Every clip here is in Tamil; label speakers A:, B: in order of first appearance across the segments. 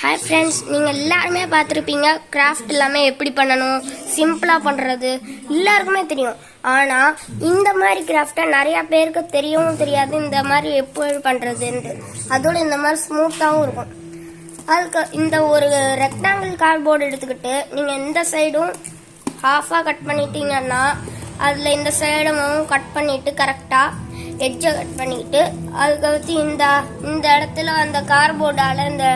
A: ஹாய் ஃப்ரெண்ட்ஸ், நீங்கள் எல்லாருமே பார்த்துருப்பீங்க கிராஃப்ட் எல்லாமே எப்படி பண்ணணும், சிம்பிளாக பண்ணுறது எல்லாருக்குமே தெரியும். ஆனால் இந்த மாதிரி கிராஃப்டை நிறையா பேருக்கு தெரியவும் தெரியாது, இந்த மாதிரி எப்படி பண்ணுறதுன்ட்டு. அதோட இந்த மாதிரி ஸ்மூத்தாகவும் இருக்கும். அதுக்கு இந்த ஒரு ரெக்டாங்கிள் கார்ட்போர்டு எடுத்துக்கிட்டு நீங்கள் இந்த சைடும் ஹாஃபாக கட் பண்ணிட்டீங்கன்னா அதில் இந்த சைடும் கட் பண்ணிவிட்டு கரெக்டாக எட்ஜை கட் பண்ணிக்கிட்டு அதுக்கடுத்து இந்த இடத்துல அந்த கார்ட்போர்டால் இந்த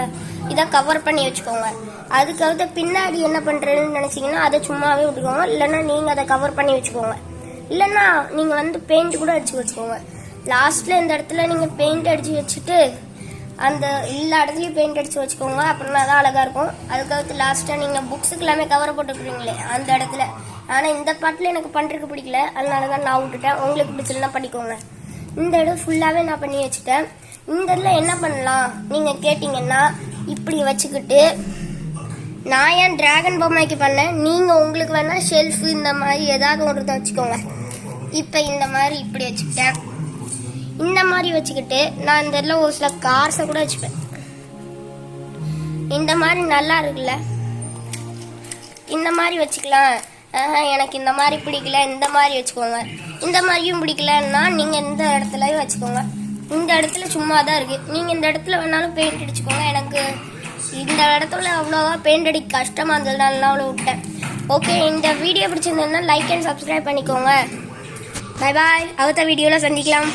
A: இதை கவர் பண்ணி வச்சுக்கோங்க. அதுக்கடுத்து பின்னாடி என்ன பண்ணுறதுன்னு நினச்சிங்கன்னா அதை சும்மாவே விட்டுக்கோங்க. இல்லைன்னா நீங்கள் அதை கவர் பண்ணி வச்சுக்கோங்க. இல்லைன்னா நீங்கள் பெயிண்ட் கூட அடித்து வச்சுக்கோங்க. லாஸ்ட்டில் இந்த இடத்துல நீங்கள் பெயிண்ட் அடித்து வச்சுட்டு அந்த எல்லா இடத்துலையும் பெயிண்ட் அடித்து வச்சுக்கோங்க. அப்படின்னா தான் அழகாக இருக்கும். அதுக்கடுத்து லாஸ்ட்டாக நீங்கள் புக்ஸுக்கு எல்லாமே கவர் போட்டுக்கிறீங்களே அந்த இடத்துல. ஆனால் இந்த பாட்டில் எனக்கு பண்ணுறதுக்கு பிடிக்கல, அதனால தான் நான் விட்டுட்டேன். உங்களுக்கு பிடிச்சலாம் பண்ணிக்கோங்க. இந்த இடம் ஃபுல்லாகவே நான் பண்ணி வச்சுட்டேன். இந்த இதில் என்ன பண்ணலாம் நீங்கள் கேட்டிங்கன்னா, இப்படி வச்சுக்கிட்டு நான் ஏன் டிராகன் பொம்மைக்கு பண்ணேன், நீங்கள் உங்களுக்கு வேணால் ஷெல்ஃபு இந்த மாதிரி ஏதாவது ஒன்று வச்சுக்கோங்க. இப்போ இந்த மாதிரி இப்படி வச்சுக்கிட்டேன். இந்த மாதிரி வச்சுக்கிட்டு நான் இந்த இடத்துல ஒரு சில கார்ஸை கூட வச்சுப்பேன். இந்த மாதிரி நல்லா இருக்குல்ல, இந்த மாதிரி வச்சுக்கலாம். எனக்கு இந்த மாதிரி பிடிக்கல, இந்த மாதிரி வச்சுக்கோங்க. இந்த மாதிரியும் பிடிக்கலன்னா நீங்கள் இந்த இடத்துலையும் வச்சுக்கோங்க. இந்த இடத்துல சும்மா தான் இருக்குது, நீங்கள் இந்த இடத்துல வேணாலும் பெயிண்ட் அடிச்சுக்கோங்க. எனக்கு இந்த இடத்துல அவ்வளோவா பெயிண்ட் அடிக்க கஷ்டமாக இருந்ததுனால அவ்வளோ விட்டேன். ஓகே, இந்த வீடியோ பிடிச்சிருந்ததுன்னா லைக் அண்ட் சப்ஸ்கிரைப் பண்ணிக்கோங்க. பை பாய், அடுத்த வீடியோவில் சந்திக்கலாம்.